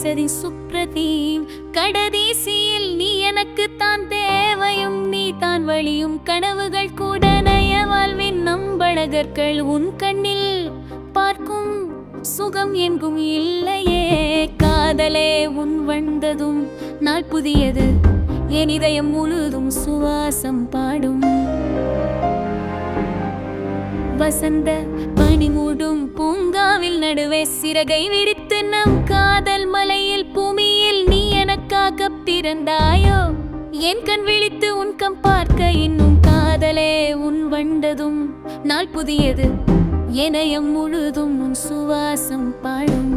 கிடைத்ததி சுப்ரதீம். கடைசியில் நீ எனக்கு தான் தேவையும் நீ தான் வழியும். கனவுகள் கூட நய வாழ்வின் நம்பழகர்கள் உன் கண்ணில் பார்க்கும் சுகம் எங்கும் இல்லையே. காதலே உன் வந்ததும் நாள் புதியது, என் இதயம் முழுதும் சுவாசம் பாடும். வசந்த பனி மூடும் பூங்காவில் நடுவே சிறகை விரித்து நம் காதல் மலையில் பூமியில் நீ எனக்காக பிறந்தாயோ. என் கண் விழித்து உன் கம் பார்க்க இன்னும் காதலே உன் வந்ததும் நாள் புதியது, இணையம் முழுதும் உன் சுவாசம் பாடும்.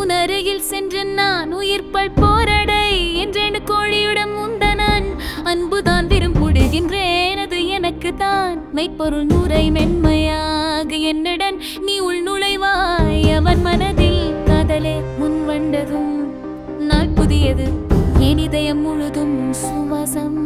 உன் அருகில் சென்று நான் உயிர்ப்பள் போரடை என்றேன் கோழியுடன் முந்தனான். அன்புதான் விரும்புடுகின்றேன் அது எனக்கு தான் மெய்ப்பொருள் நூறை மென்மையாக என்னுடன் நீ உள் நுழைவாய் அவன் மனதில். காதலே முன் வந்ததும் நாள் புதியது, என் இதயம் முழுதும் சுவாசம்